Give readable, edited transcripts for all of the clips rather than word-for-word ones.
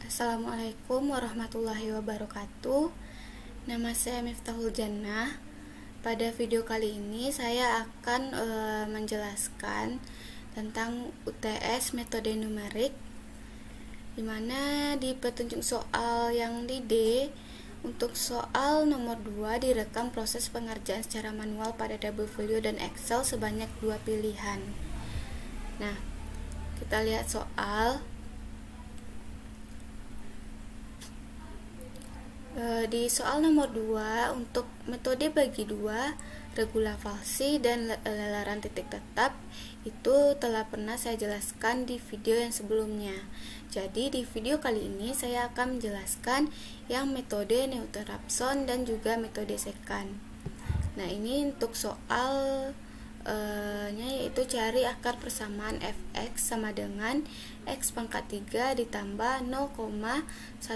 Assalamualaikum warahmatullahi wabarakatuh. Nama saya Miftahul Jannah. Pada video kali ini saya akan menjelaskan tentang UTS metode numerik, dimana di petunjuk soal yang di D, untuk soal nomor 2 direkam proses pengerjaan secara manual pada Double dan Excel sebanyak 2 pilihan. Nah, kita lihat soal. Di soal nomor 2 untuk metode bagi 2, regulavasi dan lelaran titik tetap itu telah pernah saya jelaskan di video yang sebelumnya. Jadi di video kali ini saya akan menjelaskan yang metode Newton-Raphson dan juga metode secant. Nah, ini untuk soal yaitu cari akar persamaan fx sama dengan x pangkat 3 ditambah 0,1101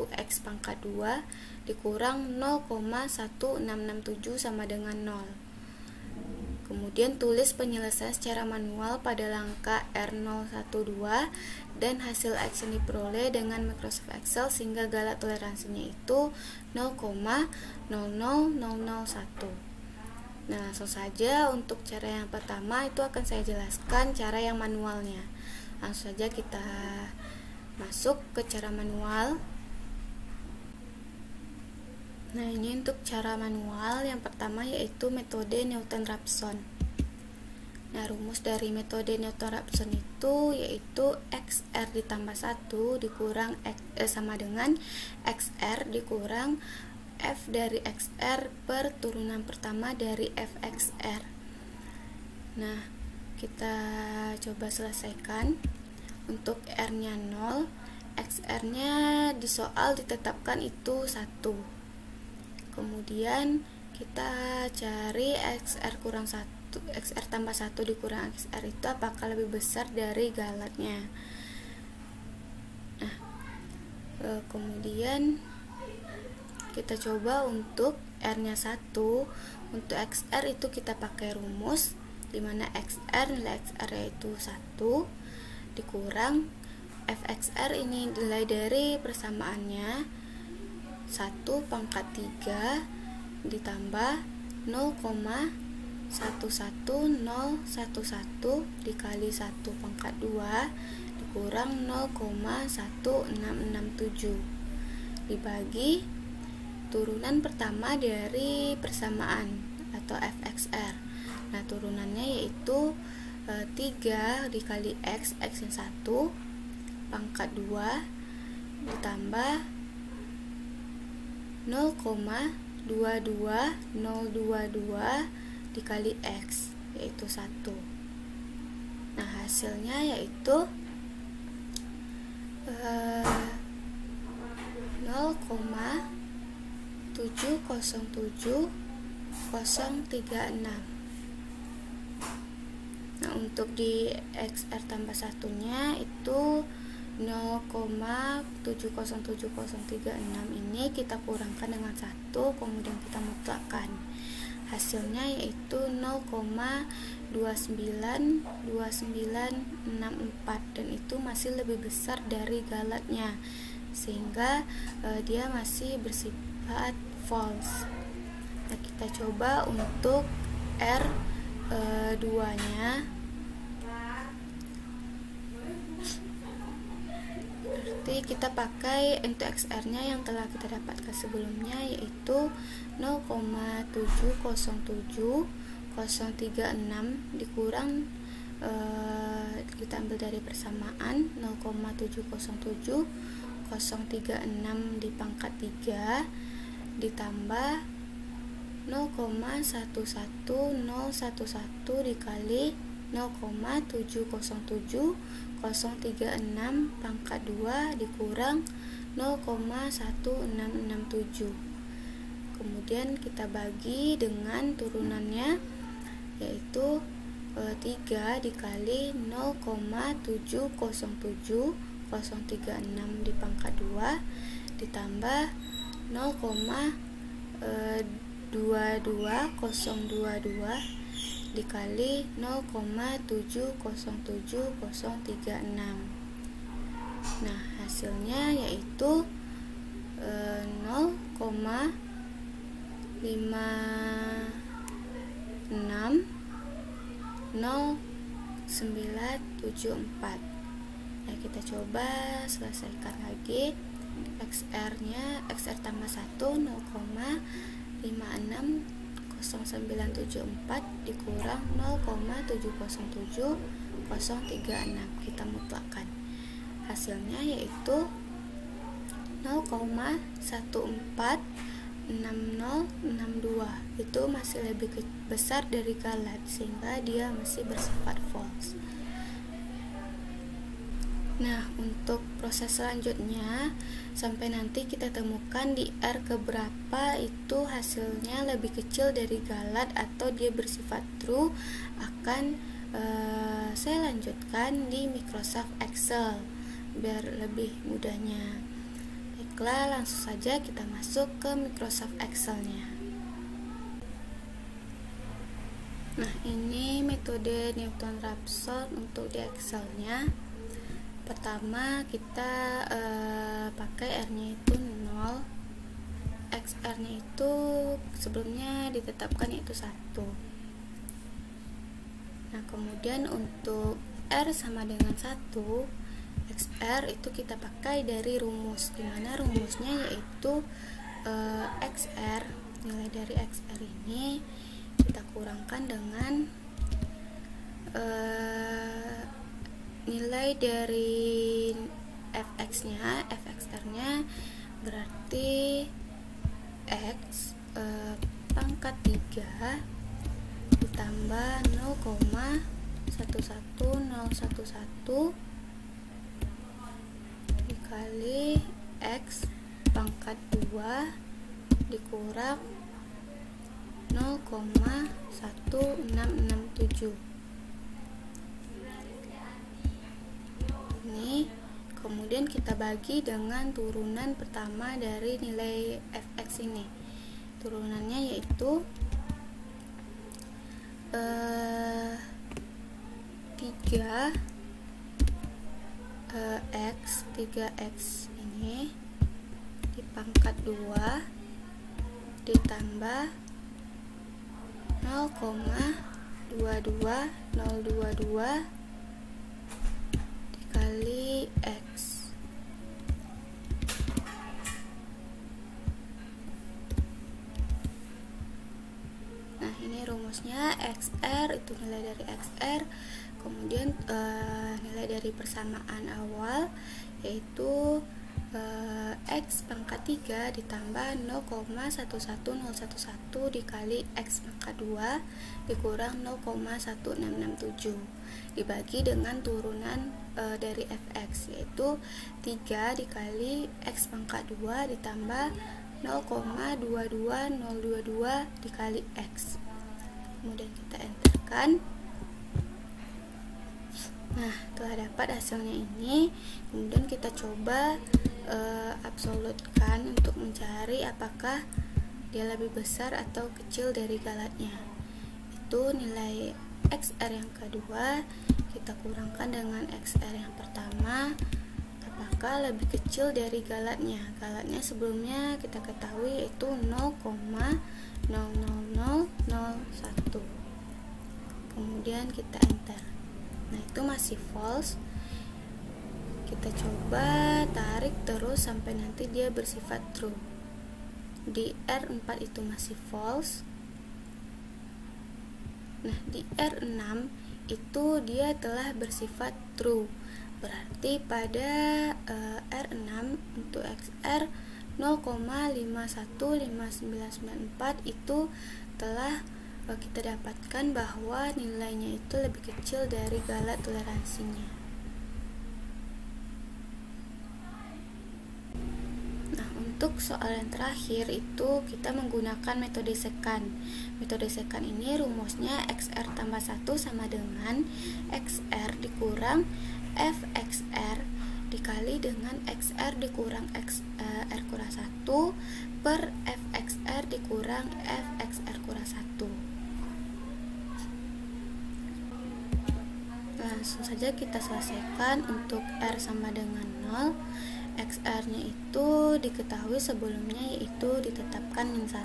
x pangkat 2 dikurang 0,1667 sama dengan 0. Kemudian tulis penyelesaian secara manual pada langkah R012 dan hasil X yang diperoleh dengan Microsoft Excel sehingga galat toleransinya itu 0,00001. Nah, langsung saja untuk cara yang pertama itu akan saya jelaskan cara yang manualnya. Langsung saja kita masuk ke cara manual. Nah, ini untuk cara manual yang pertama yaitu metode Newton-Raphson. Nah, rumus dari metode Newton-Raphson itu yaitu XR ditambah 1 dikurang sama dengan XR dikurang F dari XR per turunan pertama dari FXR. Nah, kita coba selesaikan. Untuk R-nya 0, XR-nya di soal ditetapkan itu 1. Kemudian kita cari XR kurang 1, XR tambah 1 dikurang XR itu apakah lebih besar dari galatnya. Nah, kemudian kita coba untuk R-nya 1, untuk XR itu kita pakai rumus dimana XR nilai XR yaitu 1 dikurang FXR ini nilai dari persamaannya 1 pangkat 3 ditambah 0,11011 dikali 1 pangkat 2 dikurang 0,1667 dibagi turunan pertama dari persamaan atau FXR. Nah, turunannya yaitu 3 dikali X yang 1 pangkat 2 ditambah 0,22022 dikali X yaitu 1. Nah, hasilnya yaitu 0,707036. Nah, untuk di XR tambah satunya itu 0,707036 ini kita kurangkan dengan 1, kemudian kita mutlakkan. Hasilnya yaitu 0,292964 dan itu masih lebih besar dari galatnya sehingga dia masih bersifat false. Nah, kita coba untuk R2 nya berarti kita pakai untuk XR nya yang telah kita dapatkan sebelumnya yaitu 0,707036 dikurang kita ambil dari persamaan 0,707036 di pangkat 3 ditambah 0,11011 dikali 0,707036 pangkat 2 dikurang 0,1667. Kemudian kita bagi dengan turunannya yaitu 3 dikali 0,707036 di pangkat 2 ditambah 0,22022 dikali 0,707036. Nah, hasilnya yaitu 0,560974. Nah, kita coba selesaikan lagi. XR tambah 1 0,560974 dikurang 0,707036. Kita mutlakkan. Hasilnya yaitu 0,146062. Itu masih lebih besar dari galat, sehingga dia masih bersifat false. Nah, untuk proses selanjutnya, sampai nanti kita temukan di R keberapa itu hasilnya lebih kecil dari galat atau dia bersifat true, akan saya lanjutkan di Microsoft Excel biar lebih mudahnya. Baiklah, langsung saja kita masuk ke Microsoft Excel-nya. Nah, ini metode Newton-Raphson untuk di Excel-nya. Pertama kita pakai R-nya itu 0, XR-nya itu sebelumnya ditetapkan yaitu 1. Nah, kemudian untuk R sama dengan 1, XR itu kita pakai dari rumus, dimana rumusnya yaitu XR, nilai dari XR ini kita kurangkan dengan nilai dari fx-nya, fxr-nya berarti x pangkat 3 ditambah 0,11011 dikali x pangkat 2 dikurang 0,1667. Ini kemudian kita bagi dengan turunan pertama dari nilai fx ini. Turunannya yaitu 3x ini dipangkat 2 ditambah 0,22022 dikali x. Nah, ini rumusnya. XR itu nilai dari XR, kemudian nilai dari persamaan awal yaitu x pangkat 3 ditambah 0,11011 dikali x pangkat 2 dikurang 0,1667 dibagi dengan turunan dari fx yaitu 3 dikali x pangkat 2 ditambah 0,22022 dikali x. Kemudian kita enterkan. Nah, telah dapat hasilnya ini. Kemudian kita coba absolutkan untuk mencari apakah dia lebih besar atau kecil dari galatnya. Itu nilai XR yang kedua kita kurangkan dengan XR yang pertama, apakah lebih kecil dari galatnya. Galatnya sebelumnya kita ketahui yaitu 0,00001. Kemudian kita enter. Nah, itu masih false. Kita coba tarik terus sampai nanti dia bersifat true. Di R4 itu masih false. Nah, di R6 itu dia telah bersifat true. Berarti pada R6 untuk XR 0,515994 itu telah kita dapatkan bahwa nilainya itu lebih kecil dari galat toleransinya. Nah, untuk soal yang terakhir itu kita menggunakan metode secant. Metode secant ini rumusnya XR tambah 1 sama dengan XR dikurang FXR dikali dengan XR dikurang XR kurang 1 per FXR dikurang FXR kurang 1. Langsung saja kita selesaikan. Untuk R sama dengan 0, XR nya itu diketahui sebelumnya, yaitu ditetapkan min 1.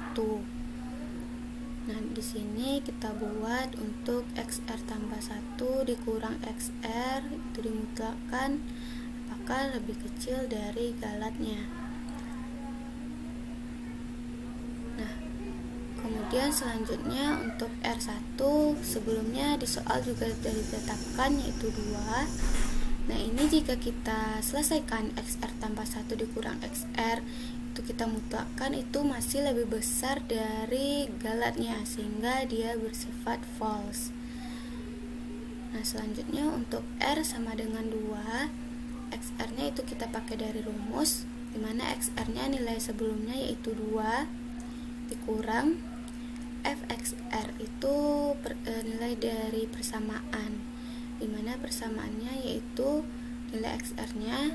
Nah, di sini kita buat untuk XR tambah 1 dikurang XR itu dimutlakkan apakah lebih kecil dari galatnya. Nah, kemudian selanjutnya untuk R1 sebelumnya di soal juga sudah ditetapkan, yaitu 2. Nah, ini jika kita selesaikan XR tambah 1 dikurang XR itu kita mutlakkan itu masih lebih besar dari galatnya, sehingga dia bersifat false. Nah, selanjutnya untuk R sama dengan 2, XR nya itu kita pakai dari rumus, dimana XR nya nilai sebelumnya yaitu 2 dikurang FXR itu nilai dari persamaan, dimana persamaannya yaitu nilai XR nya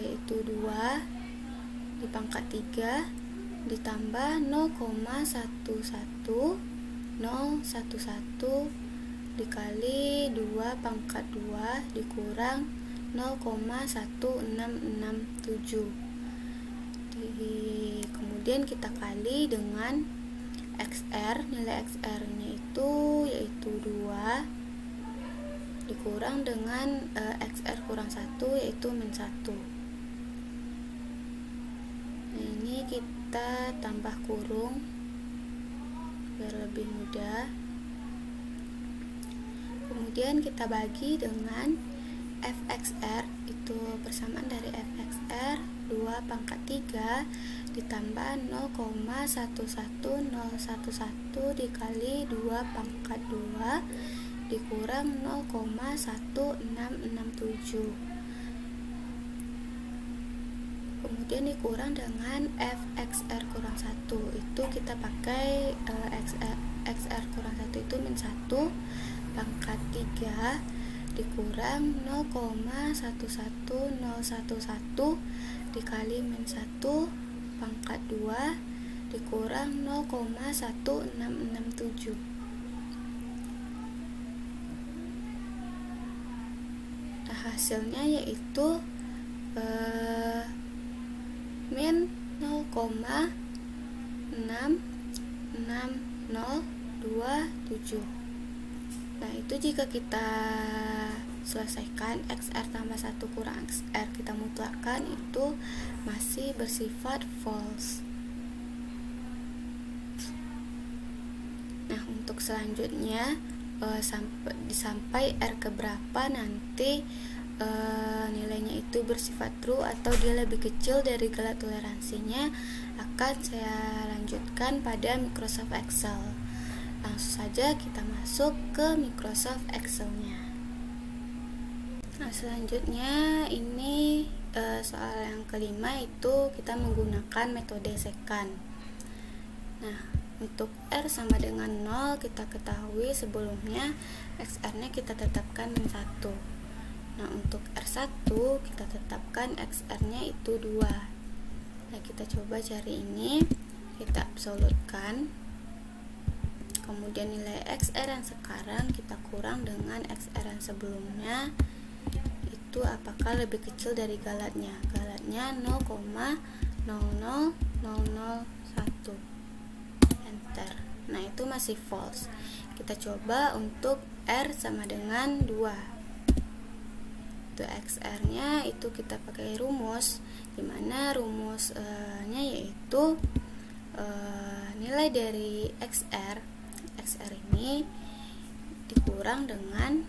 yaitu 2 di pangkat 3 ditambah 0,11011 dikali 2 pangkat 2 dikurang 0,1667. Kemudian kita kali dengan XR, nilai XR nya itu yaitu 2 dikurang dengan XR kurang 1 yaitu min 1. Nah, ini kita tambah kurung biar lebih mudah. Kemudian kita bagi dengan FXR, itu persamaan dari FXR 2 pangkat 3 ditambah 0,11011 dikali 2 pangkat 2 dikurang 0,1667. Kemudian dikurang dengan FXR kurang 1, itu kita pakai XR kurang 1 itu min 1 pangkat 3 dikurang 0,11011 dikali min 1 pangkat 2 dikurang 0,1667. Nah, hasilnya yaitu min 0,66027. Nah, itu jika kita selesaikan XR tambah 1 kurang XR kita mutlakkan itu masih bersifat false. Nah, untuk selanjutnya sampai R keberapa nanti nilainya itu bersifat true atau dia lebih kecil dari galat toleransinya akan saya lanjutkan pada Microsoft Excel. Langsung saja kita masuk ke Microsoft Excel-nya. Nah, selanjutnya ini soal yang kelima itu kita menggunakan metode secant. Nah, untuk R sama dengan 0 kita ketahui sebelumnya XR-nya kita tetapkan min 1. Nah, untuk R1 kita tetapkan XR-nya itu 2. Nah, kita coba cari ini, kita absolutkan. Kemudian nilai XR yang sekarang kita kurang dengan XR yang sebelumnya, itu apakah lebih kecil dari galatnya. Galatnya 0,00001. Enter. Nah, itu masih false. Kita coba untuk R sama dengan 2. Itu XR-nya itu kita pakai rumus, dimana rumusnya yaitu nilai dari XR ini dikurang dengan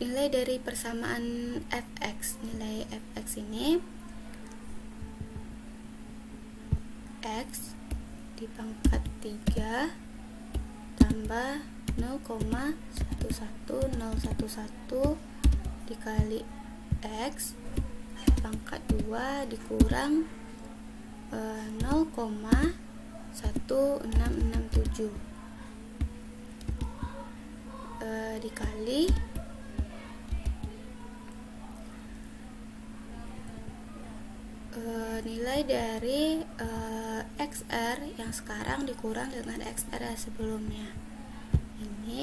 nilai dari persamaan fx. Nilai fx ini x di pangkat 3 tambah 0,11011 dikali x pangkat 2 dikurang 0,1667 dikali nilai dari XR yang sekarang dikurang dengan XR yang sebelumnya. Ini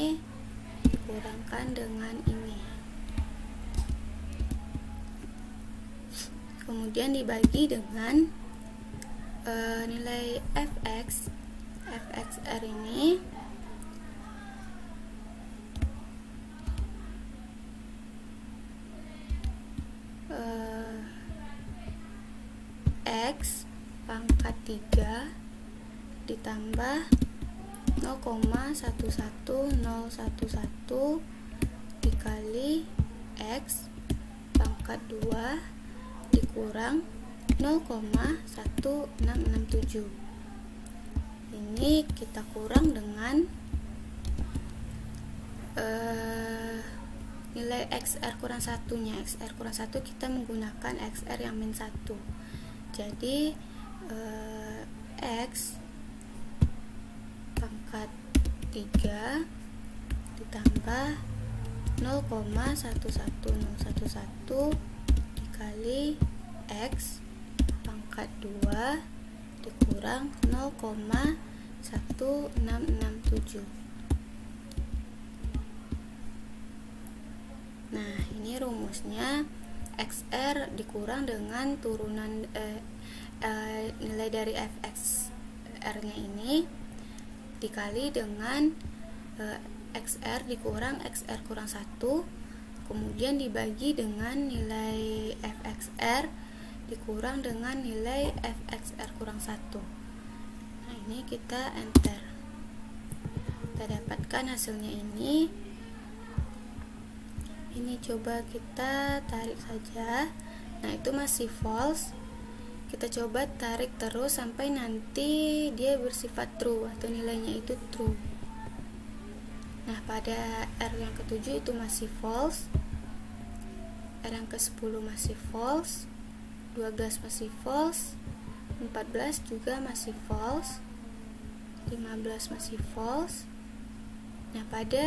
menggunakan dengan ini. Kemudian dibagi dengan nilai fxr ini x pangkat 3 ditambah 0,11011 dikali x pangkat 2 dikurang 0,1667. Ini kita kurang dengan nilai xr kurang 1-nya. Xr kurang 1 kita menggunakan xr yang min 1. Jadi x pangkat 3 ditambah 0,11011 dikali x pangkat 2 dikurang 0,1667. Nah, ini rumusnya. XR dikurang dengan turunan nilai dari fxr-nya ini dikali dengan xr dikurang xr kurang 1, kemudian dibagi dengan nilai fxr dikurang dengan nilai fxr kurang 1. Nah, ini kita enter. Kita dapatkan hasilnya ini. Ini coba kita tarik saja. Nah, itu masih false. Kita coba tarik terus sampai nanti dia bersifat true atau nilainya itu true. Nah, pada R yang ke-7 itu masih false, R yang ke-10 masih false, 12 masih false, 14 juga masih false, 15 masih false. Nah, pada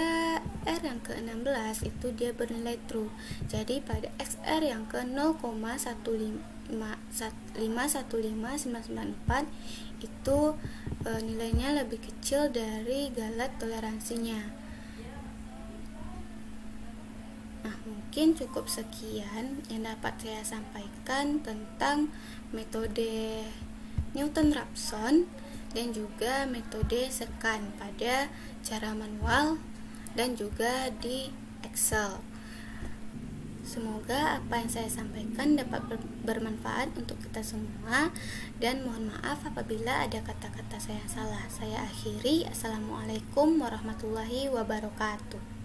R yang ke-16 itu dia bernilai true. Jadi pada XR yang ke 0,1515994 itu nilainya lebih kecil dari galat toleransinya. Nah, mungkin cukup sekian yang dapat saya sampaikan tentang metode Newton-Raphson dan juga metode scan pada cara manual dan juga di Excel. Semoga apa yang saya sampaikan dapat bermanfaat untuk kita semua, dan mohon maaf apabila ada kata-kata saya salah. Saya akhiri. Assalamualaikum warahmatullahi wabarakatuh.